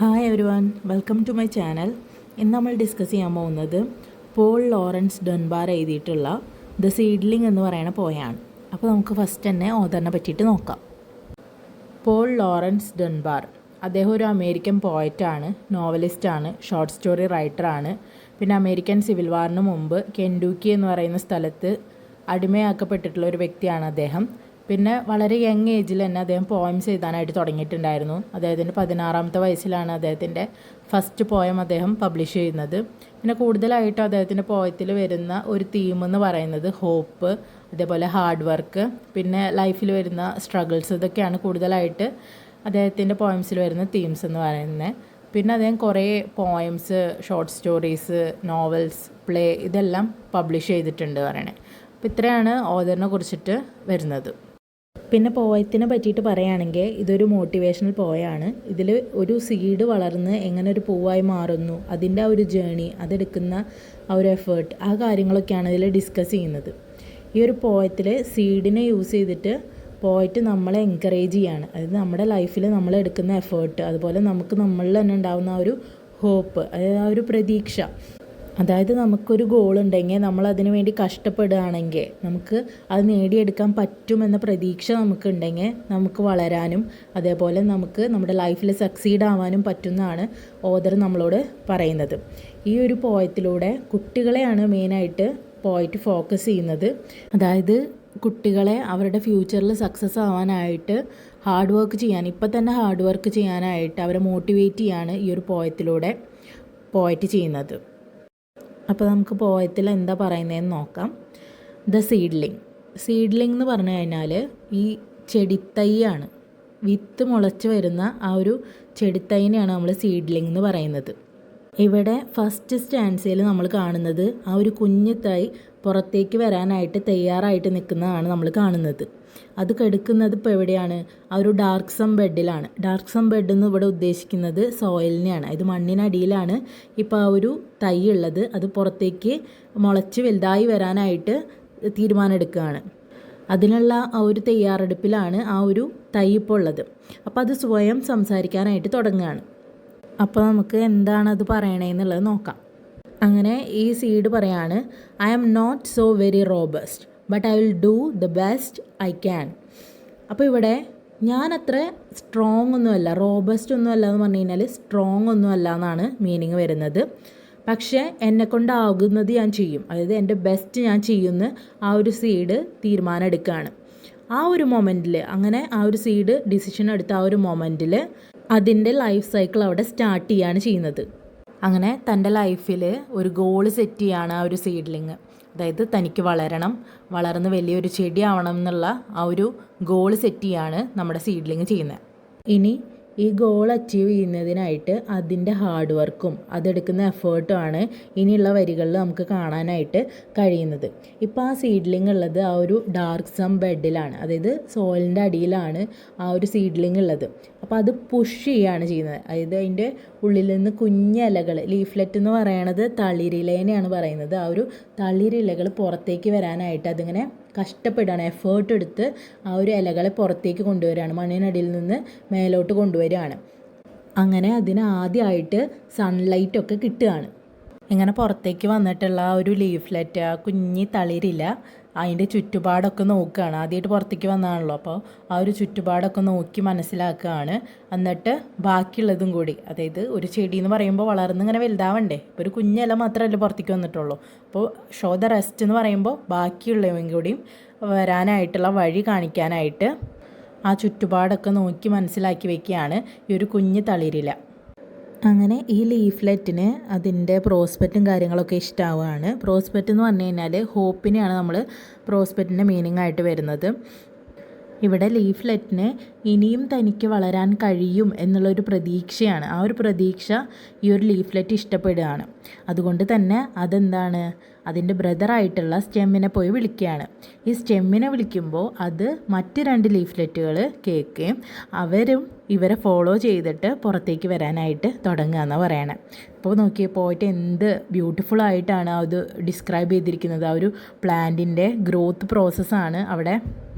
Hi everyone, welcome to my channel. ഇന്ന് നമ്മൾ discuss ചെയ്യാൻ പോകുന്നത് പോൾ ലോറൻസ് ഡൺബാർ എഴുതിയിട്ടുള്ള ദ സീഡ്ലിംഗ് എന്ന് പറയുന്ന പോയാണ്. അപ്പോൾ നമുക്ക് ഫസ്റ്റ് തന്നെ ഓഥറിനെ പറ്റിയിട്ട് നോക്കാം. പോൾ ലോറൻസ് ഡൺബാർ അദ്ദേഹം ഒരു അമേരിക്കൻ പോയറ്റാണ്, നോവലിസ്റ്റാണ്, ഷോർട്ട് സ്റ്റോറി റൈറ്ററാണ്. പിന്നെ അമേരിക്കൻ സിവിൽ വാറിന് മുമ്പ് കെൻഡൂക്കി എന്ന് പറയുന്ന സ്ഥലത്ത് അടിമയാക്കപ്പെട്ടിട്ടുള്ള ഒരു വ്യക്തിയാണ് അദ്ദേഹം. പിന്നെ വളരെ യങ് ഏജിൽ തന്നെ അദ്ദേഹം പോയംസ് എഴുതാനായിട്ട് തുടങ്ങിയിട്ടുണ്ടായിരുന്നു. അദ്ദേഹത്തിൻ്റെ 16ാമത്തെ വയസ്സിലാണ് അദ്ദേഹത്തിൻ്റെ ഫസ്റ്റ് പോയം അദ്ദേഹം പബ്ലിഷ് ചെയ്യുന്നത്. പിന്നെ കൂടുതലായിട്ടും അദ്ദേഹത്തിൻ്റെ പോയത്തിൽ വരുന്ന ഒരു തീം എന്ന് പറയുന്നത് ഹോപ്പ്, അതേപോലെ ഹാർഡ് വർക്ക്, പിന്നെ ലൈഫിൽ വരുന്ന സ്ട്രഗിൾസ്, ഇതൊക്കെയാണ് കൂടുതലായിട്ട് അദ്ദേഹത്തിൻ്റെ പോയംസിൽ വരുന്ന തീംസ് എന്ന് പറയുന്നത്. പിന്നെ അദ്ദേഹം കുറേ poems, short stories, novels, play ഇതെല്ലാം പബ്ലിഷ് ചെയ്തിട്ടുണ്ട് പറയണേ. അപ്പോൾ ഇത്രയാണ് ഓഥറിനെ കുറിച്ചിട്ട് വരുന്നത്. പിന്നെ പോയത്തിനെ പറ്റിയിട്ട് പറയുകയാണെങ്കിൽ ഇതൊരു മോട്ടിവേഷണൽ പോയാണ്. ഇതിൽ ഒരു സീഡ് വളർന്ന് എങ്ങനെ ഒരു പൂവായി മാറുന്നു, അതിൻ്റെ ആ ഒരു ജേണി, അതെടുക്കുന്ന ആ ഒരു എഫേർട്ട്, ആ കാര്യങ്ങളൊക്കെയാണ് ഇതിൽ ഡിസ്കസ് ചെയ്യുന്നത്. ഈ ഒരു പോയത്തിൽ സീഡിനെ യൂസ് ചെയ്തിട്ട് പോയിട്ട് നമ്മളെ എൻകറേജ് ചെയ്യാണ്. അതായത് നമ്മുടെ ലൈഫിൽ നമ്മൾ എടുക്കുന്ന എഫേർട്ട്, അതുപോലെ നമുക്ക് നമ്മളിൽ തന്നെ ഉണ്ടാകുന്ന ആ ഒരു ഹോപ്പ്, അതായത് ആ ഒരു പ്രതീക്ഷ. അതായത് നമുക്കൊരു ഗോൾ ഉണ്ടെങ്കിൽ നമ്മൾ അതിനു വേണ്ടി കഷ്ടപ്പെടുകയാണെങ്കിൽ നമുക്ക് അത് നേടിയെടുക്കാൻ പറ്റുമെന്ന പ്രതീക്ഷ നമുക്കുണ്ടെങ്കിൽ നമുക്ക് വളരാനും അതേപോലെ നമുക്ക് നമ്മുടെ ലൈഫിൽ സക്സീഡ് ആവാനും പറ്റുന്നതാണ് ഓഥർ നമ്മളോട് പറയുന്നത്. ഈ ഒരു പോയത്തിലൂടെ കുട്ടികളെയാണ് മെയിനായിട്ട് പോയിട്ട് ഫോക്കസ് ചെയ്യുന്നത്. അതായത് കുട്ടികളെ അവരുടെ ഫ്യൂച്ചറിൽ സക്സസ് ആവാനായിട്ട് ഹാർഡ് വർക്ക് ചെയ്യാൻ, ഇപ്പം തന്നെ ഹാർഡ് വർക്ക് ചെയ്യാനായിട്ട് അവരെ മോട്ടിവേറ്റ് ചെയ്യാണ് ഈ ഒരു പോയത്തിലൂടെ പോയിട്ട് ചെയ്യുന്നത്. അപ്പോൾ നമുക്ക് പോയത്തിൽ എന്താ പറയുന്നതെന്ന് നോക്കാം. ദ സീഡ്ലിംഗ് എന്ന് പറഞ്ഞു കഴിഞ്ഞാൽ ഈ ചെടിത്തൈയാണ്, വിത്ത് മുളച്ച് വരുന്ന ആ ഒരു ചെടിത്തൈനെയാണ് നമ്മൾ സീഡ്ലിംഗ് എന്ന് പറയുന്നത്. ഇവിടെ ഫസ്റ്റ് സ്റ്റാൻസയിൽ നമ്മൾ കാണുന്നത് ആ ഒരു കുഞ്ഞു തൈ പുറത്തേക്ക് വരാനായിട്ട് തയ്യാറായിട്ട് നിൽക്കുന്നതാണ് നമ്മൾ കാണുന്നത്. അത് കിടക്കുന്നത് ഇപ്പോൾ എവിടെയാണ്? ആ ഒരു ഡാർക്ക് സം ബെഡിലാണ്. ഡാർക്ക് സം ബെഡ് എന്ന് ഇവിടെ ഉദ്ദേശിക്കുന്നത് സോയിലിനെയാണ്. ഇത് മണ്ണിനടിയിലാണ് ഇപ്പോൾ ആ ഒരു തൈ ഉള്ളത്. അത് പുറത്തേക്ക് മുളച്ച് വലുതായി വരാനായിട്ട് തീരുമാനമെടുക്കുകയാണ്. അതിനുള്ള ആ ഒരു തയ്യാറെടുപ്പിലാണ് ആ ഒരു തൈ ഇപ്പോൾ ഉള്ളത്. അപ്പോൾ അത് സ്വയം സംസാരിക്കാനായിട്ട് തുടങ്ങുകയാണ്. അപ്പോൾ നമുക്ക് എന്താണ് അത് പറയണേന്നുള്ളത് നോക്കാം. അങ്ങനെ ഈ സീഡ് പറയാണ്, I am not so very robust but I will do the best I can. അപ്പോൾ ഇവിടെ ഞാൻ അത്ര സ്ട്രോങ് ഒന്നുമല്ല, റോബസ്റ്റ് ഒന്നുമല്ല എന്ന് പറഞ്ഞു കഴിഞ്ഞാൽ സ്ട്രോങ് ഒന്നുമല്ല എന്നാണ് മീനിങ് വരുന്നത്. പക്ഷേ എന്നെക്കൊണ്ടാകുന്നത് ഞാൻ ചെയ്യും, അതായത് എൻ്റെ ബെസ്റ്റ് ഞാൻ ചെയ്യുമെന്ന് ആ ഒരു സീഡ് തീരുമാനം എടുക്കുകയാണ്. ആ ഒരു മൊമെൻറ്റിൽ, അങ്ങനെ ആ ഒരു സീഡ് ഡിസിഷൻ എടുത്ത ആ ഒരു മൊമെൻറ്റിൽ അതിൻ്റെ ലൈഫ് സൈക്കിൾ അവിടെ സ്റ്റാർട്ട് ചെയ്യുകയാണ് ചെയ്യുന്നത്. അങ്ങനെ തൻ്റെ ലൈഫിൽ ഒരു ഗോൾ സെറ്റ് ചെയ്യുകയാണ് ആ ഒരു സീഡ്ലിങ്. അതായത് തനിക്ക് വളരണം, വളർന്ന് വലിയൊരു ചെടി ആവണം എന്നുള്ള ആ ഒരു ഗോൾ സെറ്റ് ചെയ്യുകയാണ് നമ്മുടെ സീഡ്ലിങ് ചെയ്യുന്നത്. ഇനി ഈ ഗോൾ അച്ചീവ് ചെയ്യുന്നതിനായിട്ട് അതിൻ്റെ ഹാർഡ് വർക്കും അതെടുക്കുന്ന എഫേർട്ടുമാണ് ഇനിയുള്ള വരികളിൽ നമുക്ക് കാണാനായിട്ട് കഴിയുന്നത്. ഇപ്പോൾ ആ സീഡ്ലിംഗ് ഉള്ളത് ആ ഒരു ഡാർക്ക് സം ബെഡിലാണ്, അതായത് സോയിലിൻ്റെ അടിയിലാണ് ആ ഒരു സീഡ്ലിംഗ് ഉള്ളത്. അപ്പോൾ അത് പുഷ് ചെയ്യുകയാണ് ചെയ്യുന്നത്. അതായത് അതിൻ്റെ ഉള്ളിൽ നിന്ന് കുഞ്ഞിലകൾ, ലീഫ്ലെറ്റ് എന്ന് പറയണത് തളിരിലേനെയാണ് പറയുന്നത്. ആ ഒരു തളിരിലകൾ പുറത്തേക്ക് വരാനായിട്ട് അതിങ്ങനെ കഷ്ടപ്പെടുകയാണ്, എഫേർട്ട് എടുത്ത് ആ ഒരു ഇലകളെ പുറത്തേക്ക് കൊണ്ടുവരികയാണ്, മണ്ണിനടിയിൽ നിന്ന് മേലോട്ട് കൊണ്ടുവരികയാണ്. അങ്ങനെ അതിന് ആദ്യമായിട്ട് സൺലൈറ്റൊക്കെ കിട്ടുകയാണ്. ഇങ്ങനെ പുറത്തേക്ക് വന്നിട്ടുള്ള ആ ഒരു ലീഫ്ലെറ്റ്, ആ കുഞ്ഞി തളിരില, അതിൻ്റെ ചുറ്റുപാടൊക്കെ നോക്കുകയാണ്. ആദ്യമായിട്ട് പുറത്തേക്ക് വന്നതാണല്ലോ, അപ്പോൾ ആ ഒരു ചുറ്റുപാടൊക്കെ നോക്കി മനസ്സിലാക്കുകയാണ്. എന്നിട്ട് ബാക്കിയുള്ളതും കൂടി, അതായത് ഒരു ചെടി എന്ന് പറയുമ്പോൾ വളർന്ന് ഇങ്ങനെ വലുതാവണ്ടേ, ഇപ്പോൾ ഒരു കുഞ്ഞില മാത്രമല്ല പുറത്തേക്ക് വന്നിട്ടുള്ളൂ. അപ്പോൾ ഷോ ദ റെസ്റ്റ് എന്ന് പറയുമ്പോൾ ബാക്കിയുള്ളവയും കൂടിയും വരാനായിട്ടുള്ള വഴി കാണിക്കാനായിട്ട് ആ ചുറ്റുപാടൊക്കെ നോക്കി മനസ്സിലാക്കി വയ്ക്കുകയാണ് ഈ ഒരു കുഞ്ഞ് തളിരില. അങ്ങനെ ഈ ലീഫ്ലെറ്റിന് അതിൻ്റെ പ്രോസ്പെക്റ്റും കാര്യങ്ങളൊക്കെ ഇഷ്ടമാവുകയാണ്. പ്രോസ്പെക്റ്റ് എന്ന് പറഞ്ഞു കഴിഞ്ഞാൽ ഹോപ്പിനെയാണ് നമ്മൾ പ്രോസ്പെക്റ്റിൻ്റെ മീനിങ് ആയിട്ട് വരുന്നത്. ഇവിടെ ലീഫ്ലെറ്റിന് ഇനിയും തനിക്ക് വളരാൻ കഴിയും എന്നുള്ളൊരു പ്രതീക്ഷയാണ്. ആ ഒരു പ്രതീക്ഷ ഈ ഒരു ലീഫ്ലെറ്റ് ഇഷ്ടപ്പെടുകയാണ്. അതുകൊണ്ട് തന്നെ അതെന്താണ്, അതിൻ്റെ ബ്രദറായിട്ടുള്ള സ്റ്റെമ്മിനെ പോയി വിളിക്കുകയാണ്. ഈ സ്റ്റെമ്മിനെ വിളിക്കുമ്പോൾ അത് മറ്റ് 2 ലീഫ്ലെറ്റുകൾ കേൾക്കുകയും അവരും ഇവരെ ഫോളോ ചെയ്തിട്ട് പുറത്തേക്ക് വരാനായിട്ട് തുടങ്ങുക എന്നാണ് പറയണത്. ഇപ്പോൾ നോക്കിയേ, പോയിട്ട് എന്ത് ബ്യൂട്ടിഫുൾ ആയിട്ടാണ് അത് ഡിസ്ക്രൈബ് ചെയ്തിരിക്കുന്നത്. ആ ഒരു പ്ലാന്റിൻ്റെ ഗ്രോത്ത് പ്രോസസ്സാണ് അവിടെ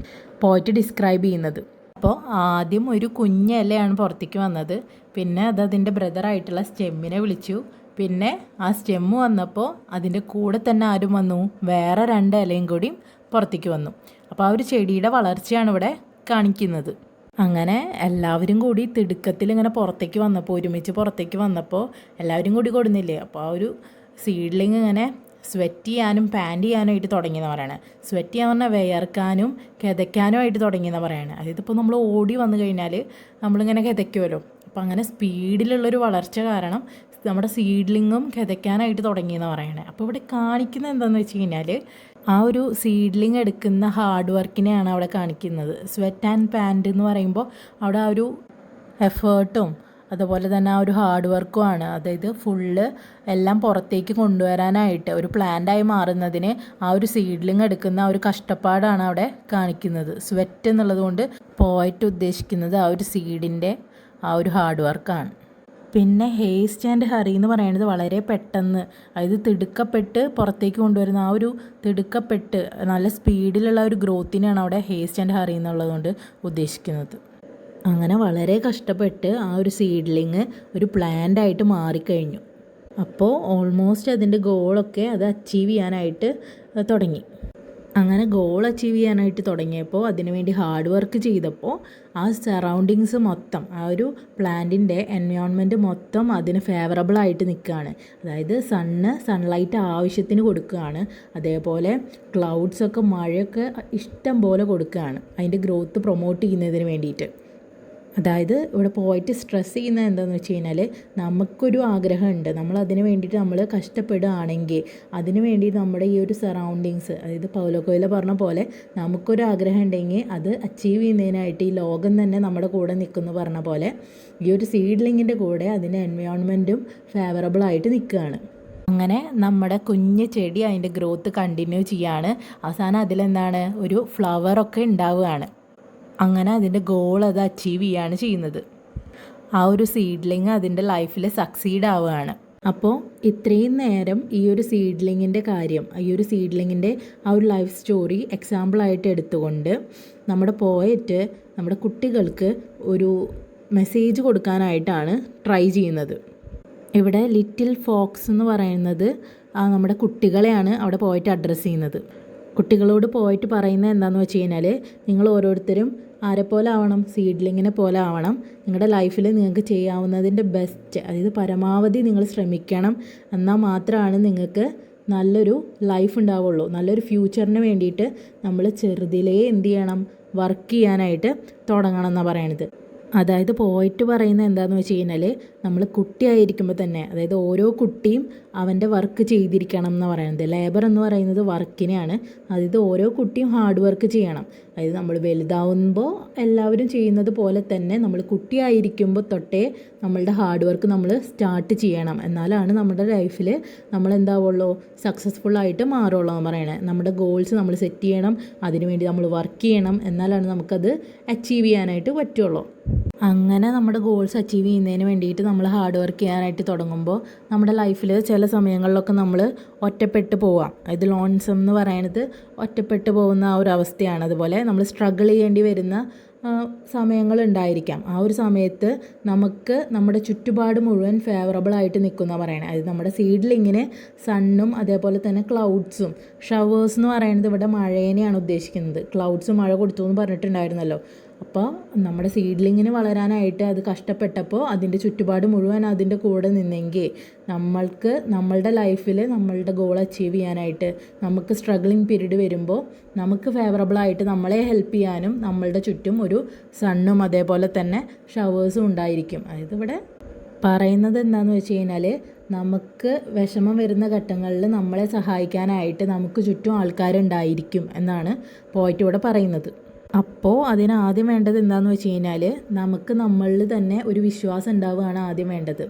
പോയിട്ട് ഡിസ്ക്രൈബ് ചെയ്യുന്നത്. അപ്പോൾ ആദ്യം ഒരു കുഞ്ഞിലയാണ് പുറത്തേക്ക് വന്നത്, പിന്നെ അത് അതിൻ്റെ ബ്രദറായിട്ടുള്ള സ്റ്റെമ്മിനെ വിളിച്ചു. പിന്നെ ആ സ്റ്റെമ്മ് വന്നപ്പോൾ അതിൻ്റെ കൂടെ തന്നെ ആരും വന്നു, വേറെ 2 ഇലയും കൂടി പുറത്തേക്ക് വന്നു. അപ്പോൾ ആ ഒരു ചെടിയുടെ വളർച്ചയാണ് ഇവിടെ കാണിക്കുന്നത്. അങ്ങനെ എല്ലാവരും കൂടി തിടുക്കത്തിൽ ഇങ്ങനെ പുറത്തേക്ക് വന്നപ്പോൾ, ഒരുമിച്ച് പുറത്തേക്ക് വന്നപ്പോൾ എല്ലാവരും കൂടി കൊടുന്നില്ലേ, അപ്പോൾ ആ ഒരു സീഡ്ലിങ് ഇങ്ങനെ സ്വെറ്റ് ചെയ്യാനും പാൻറ്റ് ചെയ്യാനുമായിട്ട് തുടങ്ങിയെന്ന് പറയണേ. സ്വെറ്റ് ചെയ്യാൻ പറഞ്ഞാൽ വിയർക്കാനും കിതയ്ക്കാനുമായിട്ട് തുടങ്ങിയെന്ന് പറയണേ. അതായത് ഇപ്പോൾ നമ്മൾ ഓടി വന്നു കഴിഞ്ഞാൽ നമ്മളിങ്ങനെ കിതയ്ക്കുമല്ലോ. അപ്പോൾ അങ്ങനെ സ്പീഡിലുള്ളൊരു വളർച്ച കാരണം നമ്മുടെ സീഡ്ലിങ്ങും കിതയ്ക്കാനായിട്ട് തുടങ്ങിയെന്ന് പറയണേ. അപ്പോൾ ഇവിടെ കാണിക്കുന്നത് എന്താണെന്ന് വെച്ച് കഴിഞ്ഞാൽ ആ ഒരു സീഡ്ലിങ് എടുക്കുന്ന ഹാർഡ് വർക്കിനെയാണ് അവിടെ കാണിക്കുന്നത്. സ്വെറ്റ് ആൻഡ് പാൻറ്റ് എന്ന് പറയുമ്പോൾ അവിടെ ആ ഒരു എഫേർട്ടും അതുപോലെ തന്നെ ആ ഒരു ഹാർഡ് വർക്കുമാണ്. അതായത് ഫുള്ള് എല്ലാം പുറത്തേക്ക് കൊണ്ടുവരാനായിട്ട് ഒരു പ്ലാന്റായി മാറുന്നതിന് ആ ഒരു സീഡ്ലിങ് എടുക്കുന്ന ആ ഒരു കഷ്ടപ്പാടാണ് അവിടെ കാണിക്കുന്നത്. സ്വെറ്റ് എന്നുള്ളത് കൊണ്ട് പോയിട്ട് ഉദ്ദേശിക്കുന്നത് ആ ഒരു സീഡിൻ്റെ ആ ഒരു ഹാർഡ് വർക്കാണ്. പിന്നെ ഹേസ്റ്റ് ആൻഡ് ഹറി എന്ന് പറയുന്നത് വളരെ പെട്ടെന്ന്, അതായത് തിടുക്കപ്പെട്ട് പുറത്തേക്ക് കൊണ്ടുവരുന്ന ആ ഒരു തിടുക്കപ്പെട്ട് നല്ല സ്പീഡിലുള്ള ഒരു ഗ്രോത്തിനെയാണ് അവിടെ ഹേസ്റ്റ് ആൻഡ് ഹറി എന്നുള്ളതുകൊണ്ട് ഉദ്ദേശിക്കുന്നത്. അങ്ങനെ വളരെ കഷ്ടപ്പെട്ട് ആ ഒരു സീഡ്ലിങ് ഒരു പ്ലാന്റായിട്ട് മാറിക്കഴിഞ്ഞു. അപ്പോൾ ഓൾമോസ്റ്റ് അതിൻ്റെ ഗോളൊക്കെ അത് അച്ചീവ് ചെയ്യാനായിട്ട് തുടങ്ങി. അങ്ങനെ ഗോൾ അച്ചീവ് ചെയ്യാനായിട്ട് തുടങ്ങിയപ്പോൾ അതിനുവേണ്ടി ഹാർഡ് വർക്ക് ചെയ്തപ്പോൾ ആ സറൗണ്ടിങ്സ് മൊത്തം, ആ ഒരു പ്ലാന്റിൻ്റെ എൻവയോൺമെൻറ്റ് മൊത്തം അതിന് ഫേവറബിളായിട്ട് നിൽക്കുകയാണ്. അതായത് സൺലൈറ്റ് ആവശ്യത്തിന് കൊടുക്കുകയാണ്. അതേപോലെ ക്ലൗഡ്സൊക്കെ മഴയൊക്കെ ഇഷ്ടം പോലെ കൊടുക്കുകയാണ് അതിൻ്റെ ഗ്രോത്ത് പ്രൊമോട്ട് ചെയ്യുന്നതിന് വേണ്ടിയിട്ട്. അതായത് ഇവിടെ പോയിട്ട് സ്ട്രെസ് ചെയ്യുന്നത് എന്താണെന്ന് വെച്ച് കഴിഞ്ഞാൽ നമുക്കൊരു ആഗ്രഹമുണ്ട്, നമ്മൾ അതിന് വേണ്ടിയിട്ട് നമ്മൾ കഷ്ടപ്പെടുകയാണെങ്കിൽ അതിന് വേണ്ടി നമ്മുടെ ഈ ഒരു സറൗണ്ടിങ്സ്, അതായത് പൗലോ കൊയ്ലോ പറഞ്ഞ പോലെ നമുക്കൊരു ആഗ്രഹം ഉണ്ടെങ്കിൽ അത് അച്ചീവ് ചെയ്യുന്നതിനായിട്ട് ഈ ലോകം തന്നെ നമ്മുടെ കൂടെ നിൽക്കുന്നു പറഞ്ഞ പോലെ ഈ ഒരു സീഡ്ലിങ്ങിൻ്റെ കൂടെ അതിൻ്റെ എൻവയോൺമെൻറ്റും ഫേവറബിളായിട്ട് നിൽക്കുകയാണ്. അങ്ങനെ നമ്മുടെ കുഞ്ഞ് ചെടി അതിൻ്റെ ഗ്രോത്ത് കണ്ടിന്യൂ ചെയ്യാണ്. അവസാനം അതിലെന്താണ് ഒരു ഫ്ലവറൊക്കെ ഉണ്ടാവുകയാണ്. അങ്ങനെ അതിൻ്റെ ഗോൾ അത് അച്ചീവ് ചെയ്യുകയാണ് ചെയ്യുന്നത്. ആ ഒരു സീഡ്ലിങ് അതിൻ്റെ ലൈഫിൽ സക്സീഡ് ആവുകയാണ്. അപ്പോൾ ഇത്രയും നേരം ഈ ഒരു സീഡ്ലിങ്ങിൻ്റെ കാര്യം, ഈ ഒരു സീഡ്ലിങ്ങിൻ്റെ ആ ഒരു ലൈഫ് സ്റ്റോറി എക്സാമ്പിളായിട്ട് എടുത്തുകൊണ്ട് നമ്മുടെ പോയറ്റ് നമ്മുടെ കുട്ടികൾക്ക് ഒരു മെസ്സേജ് കൊടുക്കാനായിട്ടാണ് ട്രൈ ചെയ്യുന്നത്. ഇവിടെ ലിറ്റിൽ ഫോക്സ് എന്ന് പറയുന്നത് നമ്മുടെ കുട്ടികളെയാണ് അവിടെ പോയിട്ട് അഡ്രസ്സ് ചെയ്യുന്നത്. കുട്ടികളോട് പോയിട്ട് പറയുന്നത് എന്താണെന്ന് വെച്ച് കഴിഞ്ഞാൽ നിങ്ങൾ ഓരോരുത്തരും ആരെപ്പോലെ ആവണം, സീഡ്ലിങ്ങിനെ പോലെ ആവണം. നിങ്ങളുടെ ലൈഫിൽ നിങ്ങൾക്ക് ചെയ്യാവുന്നതിൻ്റെ ബെസ്റ്റ്, അതായത് പരമാവധി നിങ്ങൾ ശ്രമിക്കണം. എന്നാൽ മാത്രമാണ് നിങ്ങൾക്ക് നല്ലൊരു ലൈഫ് ഉണ്ടാവുള്ളൂ. നല്ലൊരു ഫ്യൂച്ചറിന് വേണ്ടിയിട്ട് നമ്മൾ ചെറുതിലേ എന്ത് ചെയ്യണം, വർക്ക് ചെയ്യാനായിട്ട് തുടങ്ങണം എന്നാണ് പറയണത്. അതായത് പോയിട്ട് പറയുന്നത് എന്താണെന്ന് വെച്ച് കഴിഞ്ഞാൽ നമ്മൾ കുട്ടിയായിരിക്കുമ്പോൾ തന്നെ, അതായത് ഓരോ കുട്ടിയും അവൻ്റെ വർക്ക് ചെയ്തിരിക്കണം എന്ന് പറയുന്നത്. ലേബർ എന്ന് പറയുന്നത് വർക്കിനെയാണ്. അതായത് ഓരോ കുട്ടിയും ഹാർഡ് വർക്ക് ചെയ്യണം. അതായത് നമ്മൾ വലുതാവുമ്പോൾ എല്ലാവരും ചെയ്യുന്നത് പോലെ തന്നെ നമ്മൾ കുട്ടിയായിരിക്കുമ്പോൾ തൊട്ടേ നമ്മളുടെ ഹാർഡ് വർക്ക് നമ്മൾ സ്റ്റാർട്ട് ചെയ്യണം. എന്നാലാണ് നമ്മുടെ ലൈഫിൽ നമ്മൾ എന്താവുള്ളൂ, സക്സസ്ഫുള്ളായിട്ട് മാറുള്ളൂ എന്ന് പറയണേ. നമ്മുടെ ഗോൾസ് നമ്മൾ സെറ്റ് ചെയ്യണം, അതിനുവേണ്ടി നമ്മൾ വർക്ക് ചെയ്യണം. എന്നാലാണ് നമുക്കത് അച്ചീവ് ചെയ്യാനായിട്ട് പറ്റുള്ളൂ. അങ്ങനെ നമ്മുടെ ഗോൾസ് അച്ചീവ് ചെയ്യുന്നതിന് വേണ്ടിയിട്ട് നമ്മൾ ഹാർഡ് വർക്ക് ചെയ്യാനായിട്ട് തുടങ്ങുമ്പോൾ നമ്മുടെ ലൈഫിൽ ചില സമയങ്ങളിലൊക്കെ നമ്മൾ ഒറ്റപ്പെട്ട് പോവാം. അതായത് ലോൺസം എന്ന് പറയുന്നത് ഒറ്റപ്പെട്ട് പോകുന്ന ആ ഒരു അവസ്ഥയാണ്. അതുപോലെ നമ്മൾ സ്ട്രഗിൾ ചെയ്യേണ്ടി വരുന്ന സമയങ്ങളുണ്ടായിരിക്കാം. ആ ഒരു സമയത്ത് നമുക്ക് നമ്മുടെ ചുറ്റുപാട് മുഴുവൻ ഫേവറബിളായിട്ട് നിൽക്കുന്ന പറയണേ. അതായത് നമ്മുടെ സീഡ്ലിങ്ങിന് സണ്ണും അതേപോലെ തന്നെ ക്ലൗഡ്സും, ഷവേഴ്സ് എന്ന് പറയുന്നത് ഇവിടെ മഴേനെയാണ് ഉദ്ദേശിക്കുന്നത്. ക്ലൗഡ്സ് മഴ കൊടുത്തു എന്ന് പറഞ്ഞിട്ടുണ്ടായിരുന്നല്ലോ. അപ്പോൾ നമ്മുടെ സീഡ്ലിങ്ങിന് വളരാനായിട്ട് അത് കഷ്ടപ്പെട്ടപ്പോൾ അതിൻ്റെ ചുറ്റുപാട് മുഴുവൻ അതിൻ്റെ കൂടെ നിന്നെങ്കിൽ നമ്മൾക്ക് നമ്മളുടെ ലൈഫിൽ നമ്മളുടെ ഗോൾ അച്ചീവ് ചെയ്യാനായിട്ട് നമുക്ക് സ്ട്രഗ്ലിങ് പീരീഡ് വരുമ്പോൾ നമുക്ക് ഫേവറബിളായിട്ട് നമ്മളെ ഹെൽപ്പ് ചെയ്യാനും നമ്മളുടെ ചുറ്റും ഒരു സണ്ണും അതേപോലെ തന്നെ ഷവേഴ്സും ഉണ്ടായിരിക്കും. അതായത് ഇവിടെ പറയുന്നത് എന്താണെന്ന് വെച്ച് കഴിഞ്ഞാൽ നമുക്ക് വിഷമം വരുന്ന ഘട്ടങ്ങളിൽ നമ്മളെ സഹായിക്കാനായിട്ട് നമുക്ക് ചുറ്റും ആൾക്കാരുണ്ടായിരിക്കും എന്നാണ് പോയിട്ട് ഇവിടെ പറയുന്നത്. അപ്പോൾ അതിനാദ്യം വേണ്ടത് എന്താണെന്ന് വെച്ച് കഴിഞ്ഞാൽ നമുക്ക് നമ്മളിൽ തന്നെ ഒരു വിശ്വാസം ഉണ്ടാവുകയാണ് ആദ്യം വേണ്ടത്.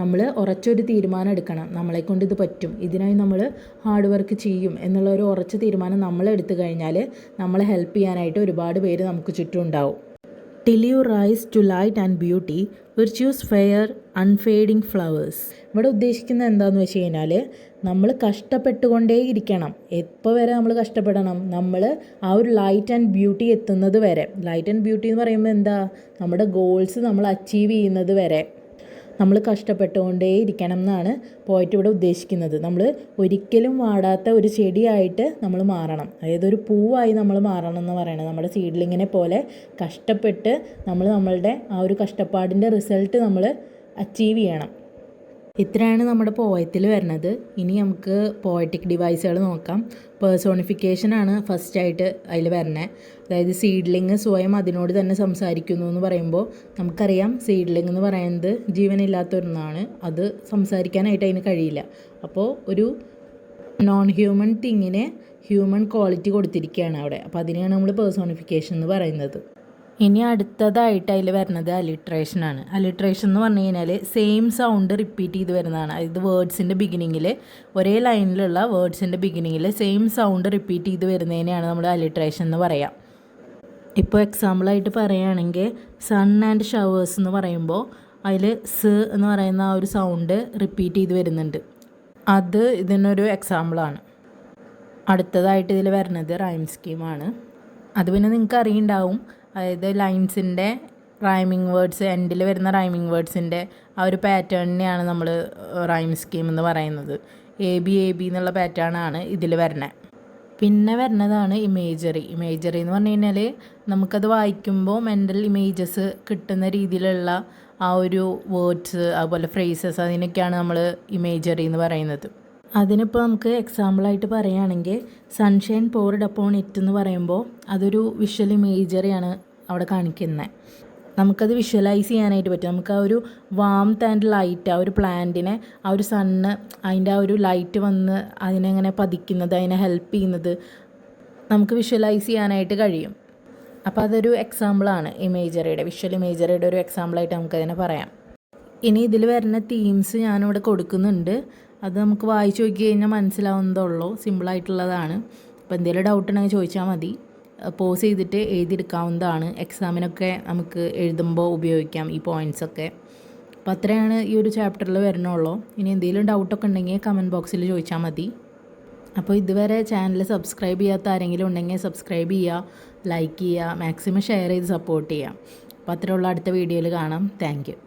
നമ്മൾ ഉറച്ചൊരു തീരുമാനം എടുക്കണം, നമ്മളെക്കൊണ്ട് ഇത് പറ്റും, ഇതിനായി നമ്മൾ ഹാർഡ് വർക്ക് ചെയ്യും എന്നുള്ള ഒരു ഉറച്ച തീരുമാനം നമ്മൾ എടുത്തു കഴിഞ്ഞാൽ നമ്മളെ ഹെൽപ്പ് ചെയ്യാനായിട്ട് ഒരുപാട് പേര് നമുക്ക് ചുറ്റും ഉണ്ടാവും. Till you rise to light and beauty, virtues fair unfading flowers. ഇവിടെ ഉദ്ദേശിക്കുന്നത് എന്താണെന്ന് വെച്ച് കഴിഞ്ഞാൽ നമ്മൾ കഷ്ടപ്പെട്ടുകൊണ്ടേ ഇരിക്കണം. എപ്പോൾ വരെ നമ്മൾ കഷ്ടപ്പെടണം? നമ്മൾ ആ ഒരു ലൈറ്റ് ആൻഡ് ബ്യൂട്ടി എത്തുന്നത് വരെ. ലൈറ്റ് ആൻഡ് ബ്യൂട്ടി എന്ന് പറയുമ്പോൾ എന്താ, നമ്മുടെ ഗോൾസ് നമ്മൾ അച്ചീവ് ചെയ്യുന്നത് വരെ. നമ്മൾ കഷ്ടപ്പെട്ടുകൊണ്ടേ ഇരിക്കണം എന്നാണ് പോയിട്ട് ഇവിടെ ഉദ്ദേശിക്കുന്നത്. നമ്മൾ ഒരിക്കലും വാടാത്ത ഒരു ചെടിയായിട്ട് നമ്മൾ മാറണം, അതായത് ഒരു പൂവായി നമ്മൾ മാറണം എന്ന് പറയുന്നത്. നമ്മുടെ സീഡ്ലിങ്ങിനെ പോലെ കഷ്ടപ്പെട്ട് നമ്മളുടെ ആ ഒരു കഷ്ടപ്പാടിൻ്റെ റിസൾട്ട് നമ്മൾ അച്ചീവ് ചെയ്യണം. ഇത്രയാണ് നമ്മുടെ പോയത്തിൽ വരുന്നത്. ഇനി നമുക്ക് പോയറ്റിക് ഡിവൈസുകൾ നോക്കാം. പേഴ്സോണിഫിക്കേഷനാണ് ഫസ്റ്റായിട്ട് അതിൽ വരുന്നത്. അതായത് സീഡ്ലിങ് സ്വയം അതിനോട് തന്നെ സംസാരിക്കുന്നു എന്ന് പറയുമ്പോൾ നമുക്കറിയാം സീഡ്ലിങ് എന്ന് പറയുന്നത് ജീവനില്ലാത്തൊരെന്നാണ്. അത് സംസാരിക്കാനായിട്ട് അതിന് കഴിയില്ല. അപ്പോൾ ഒരു നോൺ ഹ്യൂമൻ തിങ്ങിനെ ഹ്യൂമൻ ക്വാളിറ്റി കൊടുത്തിരിക്കുകയാണ് അവിടെ. അപ്പോൾ അതിനെയാണ് നമ്മൾ പേഴ്സോണിഫിക്കേഷൻ എന്ന് പറയുന്നത്. ഇനി അടുത്തതായിട്ട് അതിൽ വരുന്നത് അലിട്രേഷനാണ്. അലിട്രേഷൻ എന്ന് പറഞ്ഞു കഴിഞ്ഞാൽ സെയിം സൗണ്ട് റിപ്പീറ്റ് ചെയ്ത് വരുന്നതാണ്. അതായത് വേർഡ്സിൻ്റെ ബിഗിനിങ്ങിൽ, ഒരേ ലൈനിലുള്ള വേർഡ്സിൻ്റെ ബിഗിനിങ്ങിൽ സെയിം സൗണ്ട് റിപ്പീറ്റ് ചെയ്ത് വരുന്നതിനെയാണ് നമ്മൾ അലിട്രേഷൻ എന്ന് പറയാം. ഇപ്പോൾ എക്സാമ്പിളായിട്ട് പറയുകയാണെങ്കിൽ സൺ ആൻഡ് ഷവേഴ്സ് എന്ന് പറയുമ്പോൾ അതിൽ സ് എന്ന് പറയുന്ന ആ ഒരു സൗണ്ട് റിപ്പീറ്റ് ചെയ്ത് വരുന്നുണ്ട്. അത് ഇതിനൊരു എക്സാമ്പിളാണ്. അടുത്തതായിട്ട് ഇതിൽ വരുന്നത് റൈം സ്കീമാണ്. അത് പിന്നെ നിങ്ങൾക്ക് അറിയുണ്ടാവും. അതായത് ലൈൻസിൻ്റെ റൈമിങ് വേർഡ്സ്, എൻഡിൽ വരുന്ന റൈമിങ് വേർഡ്സിൻ്റെ ആ ഒരു പാറ്റേണിനെയാണ് നമ്മൾ റൈം സ്കീം എന്ന് പറയുന്നത്. എ ബി എന്നുള്ള പാറ്റേണാണ് ഇതിൽ വരുന്നത്. പിന്നെ വരുന്നതാണ് ഇമേജറി. ഇമേജറി എന്ന് പറഞ്ഞു കഴിഞ്ഞാൽ നമുക്കത് വായിക്കുമ്പോൾ മെൻ്റൽ ഇമേജസ് കിട്ടുന്ന രീതിയിലുള്ള ആ ഒരു വേർഡ്സ്, അതുപോലെ ഫ്രേസസ്, അതിനൊക്കെയാണ് നമ്മൾ ഇമേജറി എന്ന് പറയുന്നത്. അതിനിപ്പോൾ നമുക്ക് എക്സാമ്പിളായിട്ട് പറയുകയാണെങ്കിൽ സൺഷൈൻ പോർഡ് അപ്പോൺ ഇറ്റ് എന്ന് പറയുമ്പോൾ അതൊരു വിഷ്വൽ ഇമേജറിയാണ് അവിടെ കാണിക്കുന്നത്. നമുക്കത് വിഷ്വലൈസ് ചെയ്യാനായിട്ട് പറ്റും. നമുക്ക് ആ ഒരു വാംത്ത് ആൻഡ് ലൈറ്റ്, ആ ഒരു പ്ലാന്റിനെ, ആ ഒരു സണ്ണ്, അതിൻ്റെ ആ ഒരു ലൈറ്റ് വന്ന് അതിനെങ്ങനെ പതിക്കുന്നത്, അതിനെ ഹെൽപ്പ് ചെയ്യുന്നത് നമുക്ക് വിഷ്വലൈസ് ചെയ്യാനായിട്ട് കഴിയും. അപ്പോൾ അതൊരു എക്സാമ്പിളാണ് ഇമേജറിയുടെ, വിഷ്വൽ ഇമേജറിയുടെ ഒരു എക്സാമ്പിളായിട്ട് നമുക്കതിനെ പറയാം. ഇനി ഇതിൽ വരുന്ന തീംസ് ഞാനിവിടെ കൊടുക്കുന്നുണ്ട്. അത് നമുക്ക് വായിച്ച് നോക്കി കഴിഞ്ഞാൽ മനസ്സിലാവുന്നതുള്ളൂ, സിമ്പിളായിട്ടുള്ളതാണ്. അപ്പോൾ എന്തെങ്കിലും ഡൗട്ട് ഉണ്ടെങ്കിൽ ചോദിച്ചാൽ മതി. പോസ് ചെയ്തിട്ട് എഴുതിയെടുക്കാവുന്നതാണ്. എക്സാമിനൊക്കെ നമുക്ക് എഴുതുമ്പോൾ ഉപയോഗിക്കാം ഈ പോയിൻറ്റ്സൊക്കെ. അപ്പോൾ അത്രയാണ് ഈ ഒരു ചാപ്റ്ററിൽ വരണുള്ളൂ. ഇനി എന്തെങ്കിലും ഡൗട്ടൊക്കെ ഉണ്ടെങ്കിൽ കമൻറ്റ് ബോക്സിൽ ചോദിച്ചാൽ മതി. അപ്പോൾ ഇതുവരെ ചാനൽ സബ്സ്ക്രൈബ് ചെയ്യാത്ത ആരെങ്കിലും ഉണ്ടെങ്കിൽ സബ്സ്ക്രൈബ് ചെയ്യുക, ലൈക്ക് ചെയ്യുക, മാക്സിമം ഷെയർ ചെയ്ത് സപ്പോർട്ട് ചെയ്യുക. അപ്പോൾ അത്രയുള്ള അടുത്ത വീഡിയോയിൽ കാണാം. Thank you.